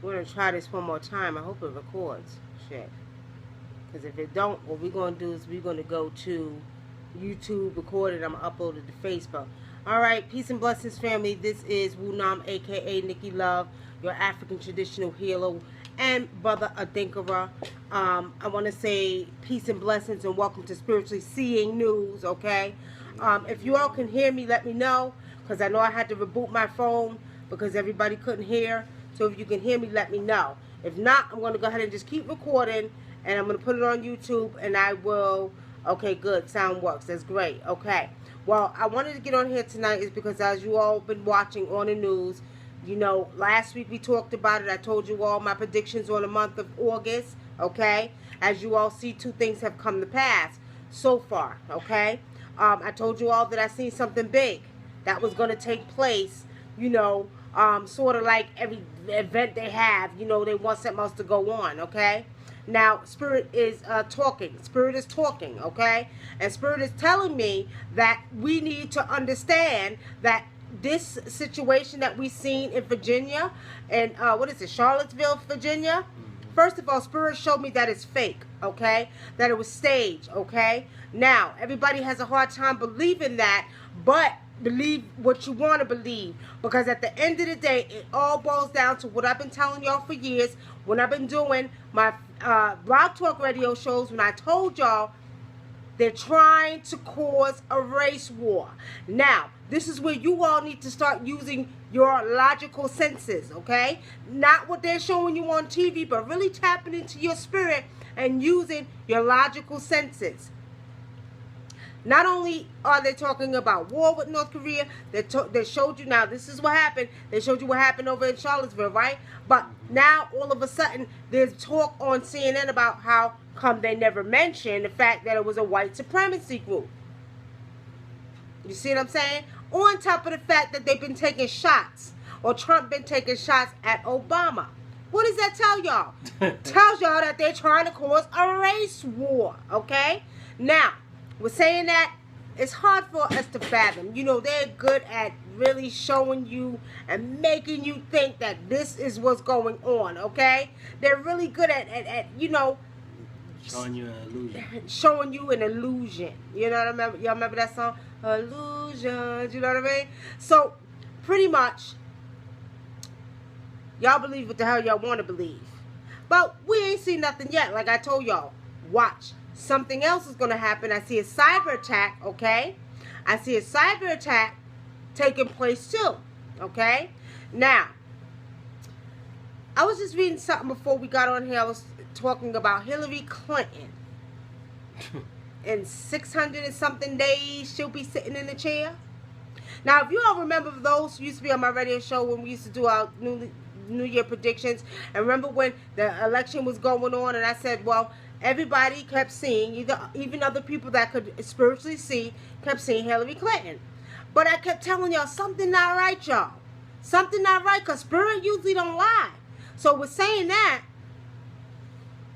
We're going to try this one more time. I hope it records. Shit. Because if it don't, what we're going to do is we're going to go to YouTube, record it. I'm going to upload it to Facebook. Alright, peace and blessings, family. This is Wunam, a.k.a. Nikki Love, your African traditional healer and brother Adinkara. I want to say peace and blessings and welcome to Spiritually Seeing News, okay? If you all can hear me, let me know, because I know I had to reboot my phone because everybody couldn't hear. So if you can hear me, let me know. If not, I'm going to go ahead and just keep recording, and I'm going to put it on YouTube, and I will... Okay, good. Sound works. That's great. Okay. Well, I wanted to get on here tonight is because as you all been watching on the news, you know, last week we talked about it. I told you all my predictions on the month of August, okay? As you all see, two things have come to pass so far, okay? I told you all that I seen something big that was going to take place, you know, sort of like every event they have, you know, they want something else to go on, okay? Now, Spirit is talking. Spirit is talking, okay? And Spirit is telling me that we need to understand that this situation that we seen in Virginia, and what is it, Charlottesville, Virginia? First of all, Spirit showed me that it's fake, okay? That it was staged, okay? Now, everybody has a hard time believing that, but believe what you want to believe, because at the end of the day, it all boils down to what I've been telling y'all for years when I've been doing my blog talk radio shows. When I told y'all they're trying to cause a race war. Now, this is where you all need to start using your logical senses, okay? Not what they're showing you on TV, but really tapping into your spirit and using your logical senses. Not only are they talking about war with North Korea, they showed you, now this is what happened. They showed you what happened over in Charlottesville, right? But now all of a sudden there's talk on CNN about how come they never mentioned the fact that it was a white supremacy group. You see what I'm saying? On top of the fact that they've been taking shots, or Trump been taking shots at Obama. What does that tell y'all? Tells y'all that they're trying to cause a race war, okay? Now, we're saying that it's hard for us to fathom. You know, they're good at really showing you and making you think that this is what's going on, okay? They're really good at you know, showing you an illusion. Showing you an illusion. You know what I remember? Y'all remember that song? Illusions, you know what I mean? So, pretty much, y'all believe what the hell y'all want to believe. But we ain't seen nothing yet. Like I told y'all, watch. Something else is going to happen. I see a cyber attack, okay? I see a cyber attack taking place too, okay? Now, I was just reading something before we got on here. I was talking about Hillary Clinton. In 600 and something days, she'll be sitting in the chair. Now, if you all remember those who used to be on my radio show when we used to do our New Year predictions, and remember when the election was going on, and I said, well, everybody kept seeing, even other people that could spiritually see, kept seeing Hillary Clinton. But I kept telling y'all, something not right, y'all. Something not right, because spirit usually don't lie. So with saying that,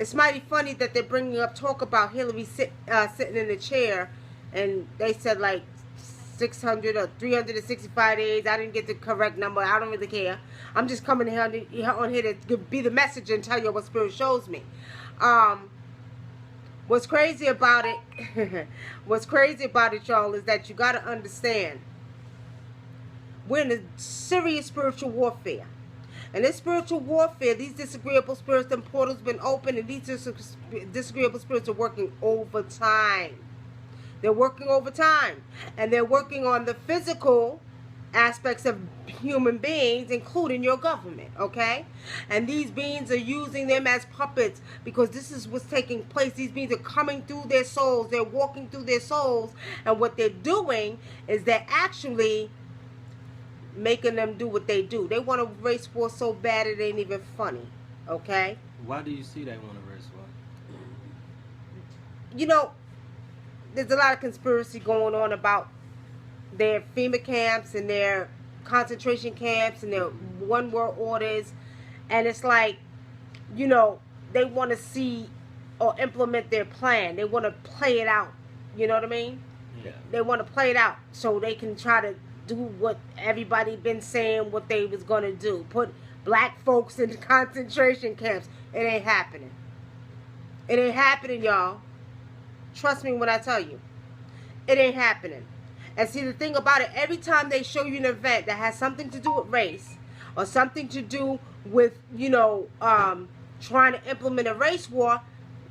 it's mighty funny that they're bringing up talk about Hillary sitting in the chair, and they said like 600 or 365 days. I didn't get the correct number. I don't really care. I'm just coming here on here to be the message and tell you what spirit shows me. What's crazy about it, y'all, is that you got to understand, we're in a serious spiritual warfare. And this spiritual warfare, these disagreeable spirits and portals been open, and these disagreeable spirits are working overtime. They're working overtime. And they're working on the physical aspects of human beings, including your government, okay? And these beings are using them as puppets, because this is what's taking place. These beings are coming through their souls. They're walking through their souls. And what they're doing is they're actually making them do what they do. They want a race war so bad it ain't even funny, okay? Why do you see they want a race war? You know, there's a lot of conspiracy going on about their FEMA camps and their concentration camps and their one world orders, and it's like, you know, they want to see or implement their plan. They want to play it out, you know what I mean? Yeah. They want to play it out so they can try to do what everybody been saying what they was going to do. black folks in concentration camps. It ain't happening. It ain't happening, y'all. Trust me when I tell you. It ain't happening. And see, the thing about it, every time they show you an event that has something to do with race or something to do with, trying to implement a race war,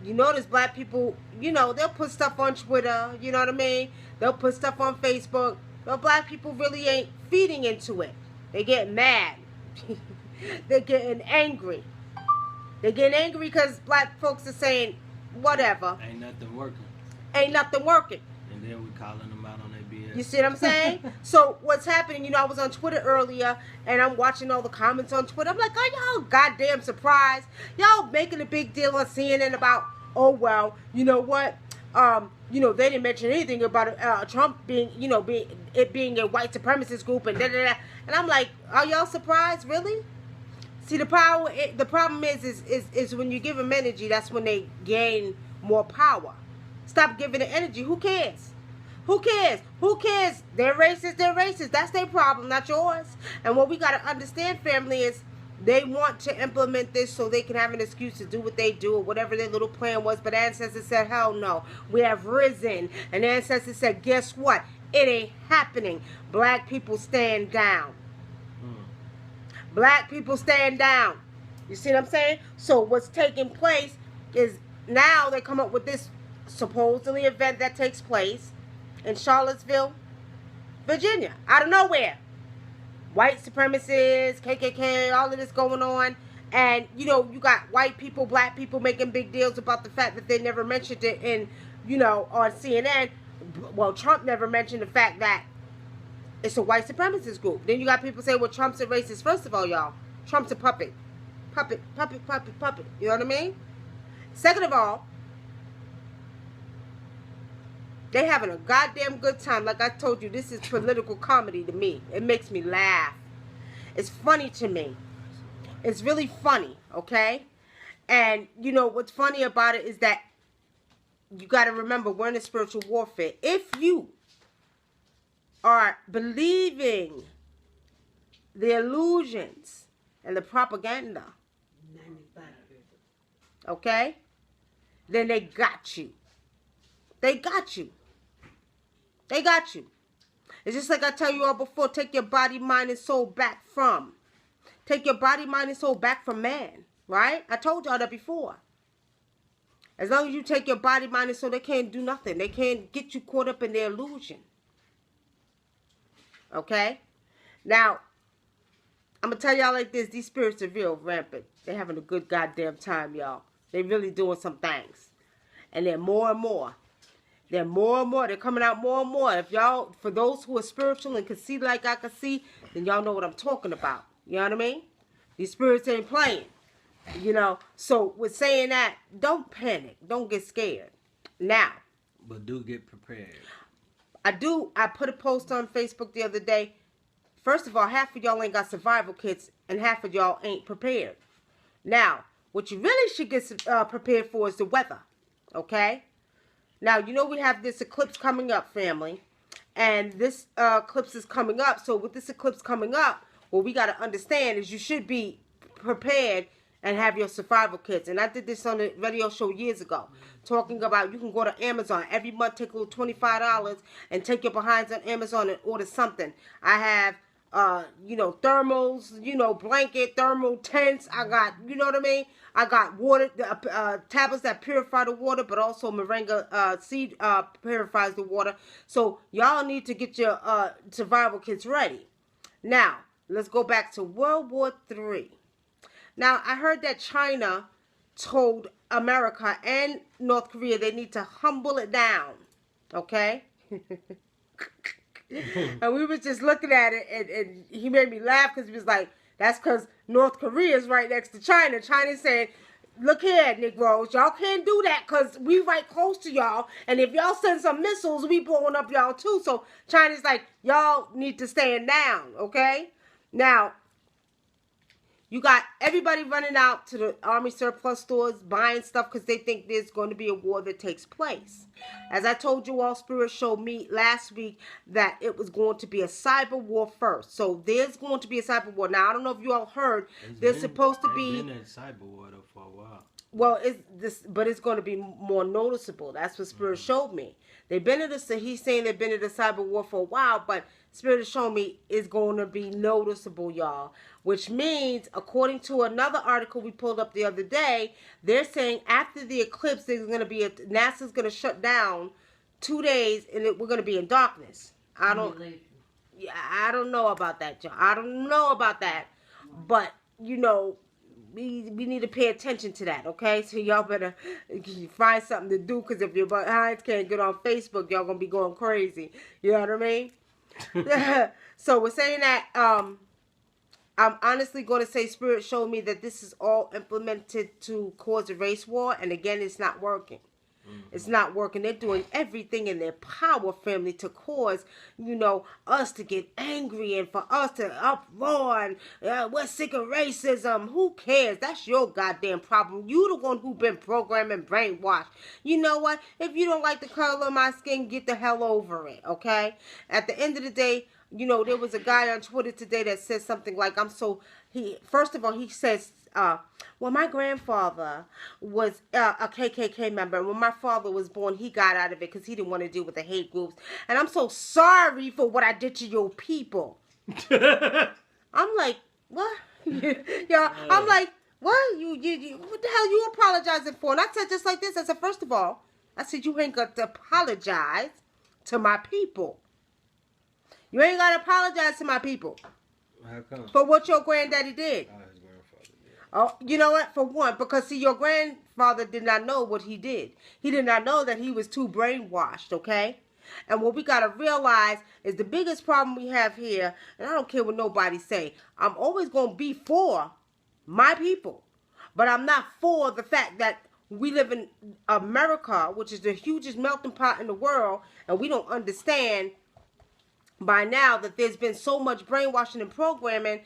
you notice black people, they'll put stuff on Twitter, you know what I mean? They'll put stuff on Facebook. But black people really ain't feeding into it. They get mad. They're getting angry. They're getting angry because black folks are saying, whatever. Ain't nothing working. Ain't nothing working. And then we calling them out on their BS. You see what I'm saying? So what's happening, I was on Twitter earlier, and I'm watching all the comments on Twitter. I'm like, are y'all goddamn surprised? Y'all making a big deal on CNN about, oh, well, you know what? They didn't mention anything about Trump being being a white supremacist group and da-da-da. And I'm like, are y'all surprised? Really? See, the problem is when you give them energy, that's when they gain more power. Stop giving it energy. Who cares? Who cares? Who cares? They're racist. They're racist. That's their problem, not yours. And what we got to understand, family, is they want to implement this so they can have an excuse to do what they do or whatever their little plan was. But ancestors said, hell no. We have risen. And ancestors said, guess what? It ain't happening. Black people stand down. Black people stand down. You see what I'm saying? So what's taking place is now they come up with this supposedly event that takes place in Charlottesville, Virginia, out of nowhere. White supremacists, KKK, all of this going on. And, you got white people, black people making big deals about the fact that they never mentioned it in, on CNN. Well, Trump never mentioned the fact that it's a white supremacist group. Then you got people saying, well, Trump's a racist. First of all, y'all, Trump's a puppet. Puppet. You know what I mean? Second of all, they having a goddamn good time. Like I told you, this is political comedy to me. It makes me laugh. It's funny to me. It's really funny, okay? And, what's funny about it is that you got to remember, we're in a spiritual warfare. If you are believing the illusions and the propaganda, okay, then they got you. They got you. They got you. It's just like I tell you all before, take your body, mind, and soul back from. Take your body, mind, and soul back from man, right? I told y'all that before. As long as you take your body, mind, and soul, they can't do nothing. They can't get you caught up in their illusion. Okay? Now, I'm going to tell y'all like this. These spirits are real rampant. They're having a good goddamn time, y'all. They're really doing some things. And they're more and more. They're more and more. They're coming out more and more. If y'all, for those who are spiritual and can see like I can see, then y'all know what I'm talking about. You know what I mean? These spirits ain't playing. So with saying that, don't panic. Don't get scared. Now. But do get prepared. I put a post on Facebook the other day. First of all, half of y'all ain't got survival kits and half of y'all ain't prepared. Now, what you really should get prepared for is the weather. Okay? Now, we have this eclipse coming up, family. And this eclipse is coming up. So with this eclipse coming up, what we got to understand is you should be prepared and have your survival kits. And I did this on a radio show years ago, talking about you can go to Amazon every month, take a little $25 and take your behinds on Amazon and order something. I have, thermals, blanket, thermal tents. I got, you know what I mean? I got water, tablets that purify the water, but also moringa seed purifies the water. So y'all need to get your survival kits ready. Now, let's go back to World War III. Now, I heard that China told America and North Korea they need to humble it down. Okay? And we was just looking at it, and he made me laugh because he was like, that's because North Korea is right next to China. China's saying, look here, Negroes, y'all can't do that because we right close to y'all. And if y'all send some missiles, we blowing up y'all too. So China's like, y'all need to stand down, okay? Now, You got everybody running out to the army surplus stores buying stuff because they think there's going to be a war that takes place. As I told you all, Spirit showed me last week that it was going to be a cyber war first. So there's going to be a cyber war. Now, I don't know if you all heard, there's supposed to be... It's been at cyber war though for a while. Well, but it's going to be more noticeable. That's what Spirit showed me. They've been at a, he's saying they've been at a cyber war for a while, but Spirit has shown me it's going to be noticeable, y'all. Which means, according to another article we pulled up the other day, they're saying after the eclipse, there's going to be NASA's going to shut down 2 days, and we're going to be in darkness. I don't know about that, y'all. I don't know about that, but you know. We need to pay attention to that, okay? So y'all better find something to do, because if your behinds can't get on Facebook, y'all gonna be going crazy. You know what I mean? So we're saying that I'm honestly going to say Spirit showed me that this is all implemented to cause a race war, and again, it's not working. It's not working. They're doing everything in their power, family, to cause, you know, us to get angry and for us to uproar and we're sick of racism. Who cares? That's your goddamn problem. You the one who been programmed and brainwashed. You know what? If you don't like the color of my skin, get the hell over it, okay? At the end of the day, you know, there was a guy on Twitter today that said something like, first of all, he says, well, my grandfather was a KKK member. And when my father was born, he got out of it because he didn't want to deal with the hate groups. And I'm so sorry for what I did to your people. I'm like, what? Yeah, I'm like, what? You, what the hell you apologizing for? And I said just like this. I said, first of all, I said, you ain't got to apologize to my people. You ain't got to apologize to my people. How come? For what your granddaddy did. His grandfather did. Oh, you know what? For one, because see, your grandfather did not know what he did. He did not know that he was too brainwashed, okay? And what we got to realize is the biggest problem we have here, and I don't care what nobody say, I'm always going to be for my people. But I'm not for the fact that we live in America, which is the hugest melting pot in the world, and we don't understand by now that there's been so much brainwashing and programming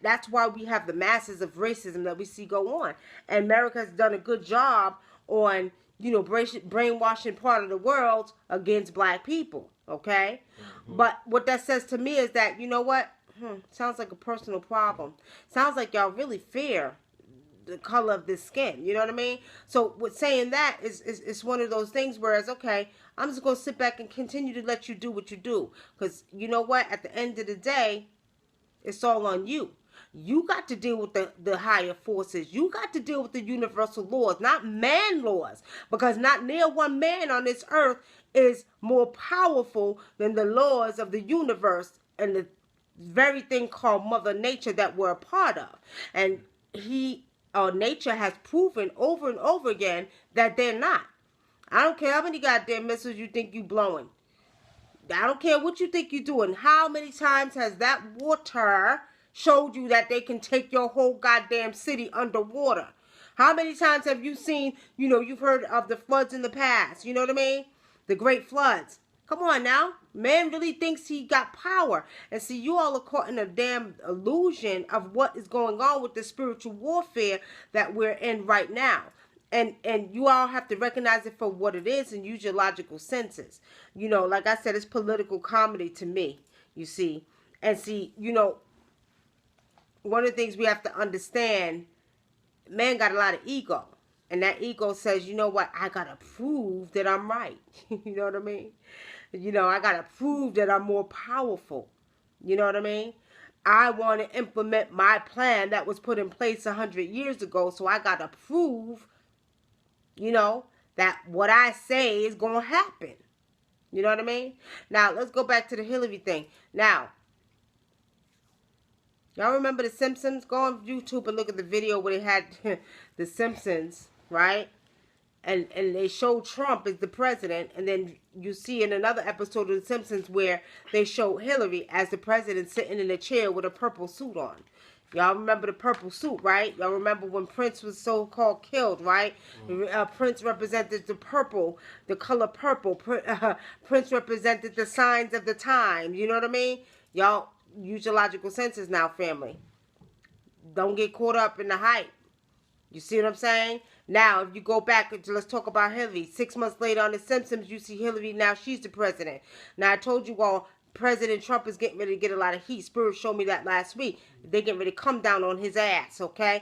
that's why we have the masses of racism that we see go on. And America has done a good job on, you know, brainwashing part of the world against black people, okay? But what that says to me is that, you know what? Sounds like a personal problem. Sounds like y'all really fear the color of this skin. You know what I mean? So with saying that is one of those things where it's okay, I'm just going to sit back and continue to let you do what you do. Because you know what? At the end of the day, it's all on you. You got to deal with the higher forces. You got to deal with the universal laws, not man laws. Because not near one man on this earth is more powerful than the laws of the universe and the very thing called Mother Nature that we're a part of. And nature has proven over and over again that they're not. I don't care how many goddamn missiles you think you blowing. I don't care what you think you're doing. How many times has that water showed you that they can take your whole goddamn city underwater? How many times have you seen, you know, you've heard of the floods in the past, you know what I mean? The great floods. Come on now. Man really thinks he got power. And see, you all are caught in a damn illusion of what is going on with the spiritual warfare that we're in right now. And you all have to recognize it for what it is and use your logical senses. You know, like I said, it's political comedy to me, you see. And see, you know, one of the things we have to understand, man got a lot of ego. And that ego says, you know what, I got to prove that I'm right. You know what I mean? You know, I got to prove that I'm more powerful. You know what I mean? I want to implement my plan that was put in place 100 years ago. So I got to prove, you know, that what I say is going to happen. You know what I mean? Now, let's go back to the Hillary thing. Now, y'all remember The Simpsons? Go on YouTube and look at the video where they had The Simpsons, right? And they show Trump as the president. And then you see in another episode of The Simpsons where they show Hillary as the president sitting in a chair with a purple suit on. Y'all remember the purple suit, right? Y'all remember when Prince was so-called killed, right? Prince represented the purple, the color purple. Prince represented the signs of the time. You know what I mean? Y'all use your logical senses now, family. don't get caught up in the hype. You see what I'm saying? Now, if you go back, let's talk about Hillary. 6 months later on The Simpsons, you see Hillary, now she's the president. Now, I told you all, President Trump is getting ready to get a lot of heat. Spirit showed me that last week. They're getting ready to come down on his ass, okay?